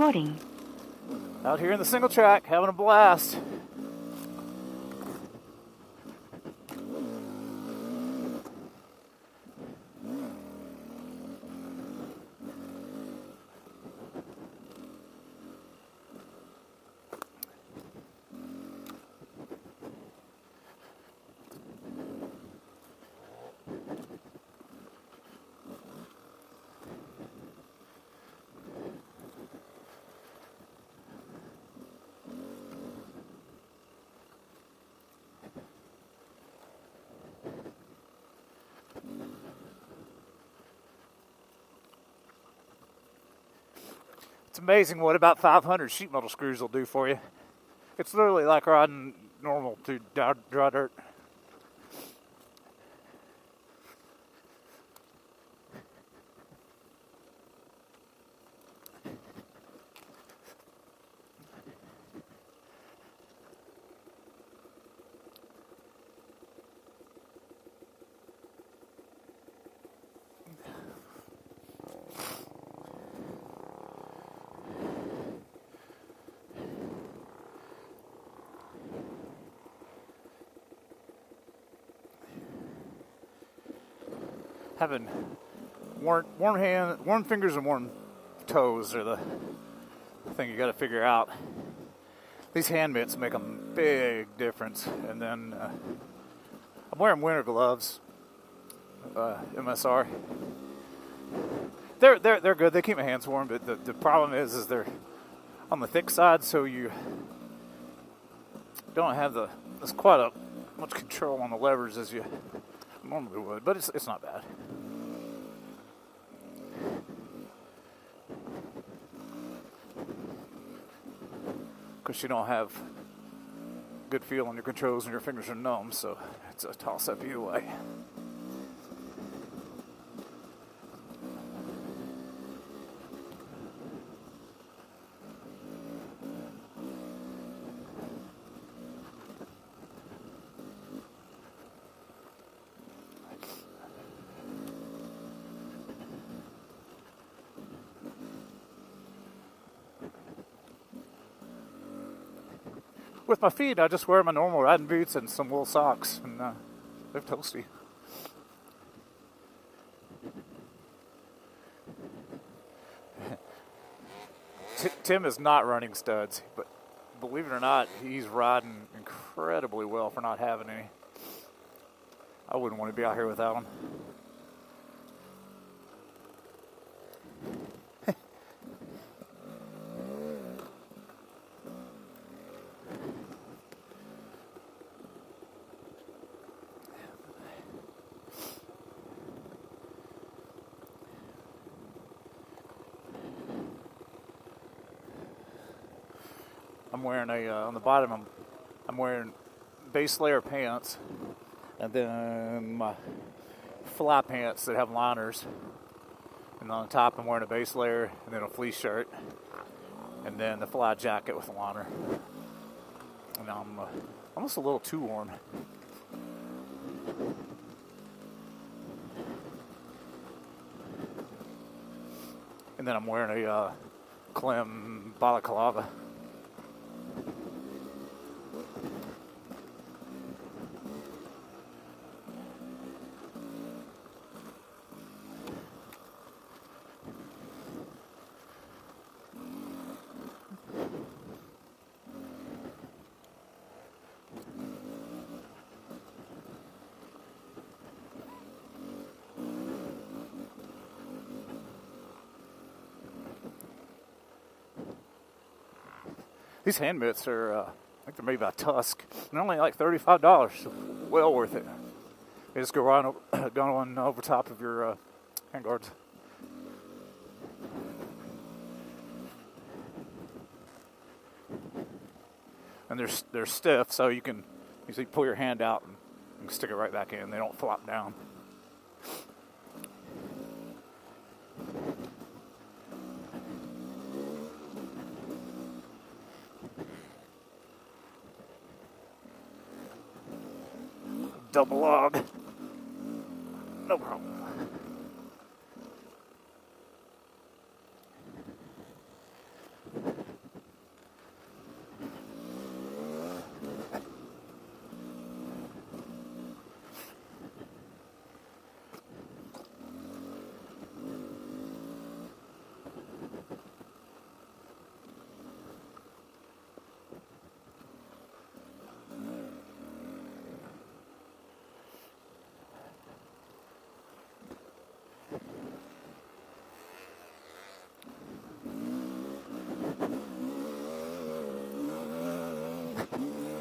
recording. Out here in the single track, having a blast. It's amazing what about 500 sheet metal screws will do for you. It's literally like riding normal through dry dirt. Having warm fingers and warm toes are the thing you got to figure out. These hand mitts make a big difference. And then I'm wearing winter gloves, MSR. They're good. They keep my hands warm, but the problem is they're on the thick side, so you don't have there's quite a much control on the levers as you normally would, but it's not bad. Because you don't have good feel on your controls and your fingers are numb, so it's a toss-up either way. With my feet, I just wear my normal riding boots and some wool socks, and they're toasty. Tim is not running studs, but believe it or not, he's riding incredibly well for not having any. I wouldn't want to be out here without them. I'm wearing on the bottom, I'm wearing base layer pants, and then my fly pants that have liners, and on the top I'm wearing a base layer, and then a fleece shirt, and then the fly jacket with a liner. And I'm almost a little too warm. And then I'm wearing a Clem balaclava. These hand mitts are, I think they're made by Tusk. They're only like $35, so well worth it. They just go on over top of your hand guards. And they're stiff, so you can usually pull your hand out and stick it right back in. They don't flop down. Double log. No problem.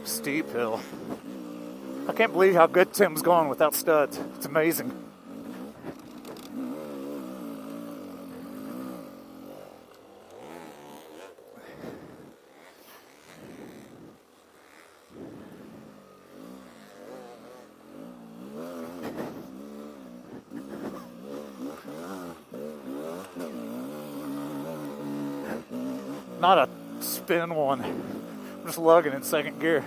Steep hill. I can't believe how good Tim's going without studs. It's amazing. Not a spin one. I'm just lugging in second gear.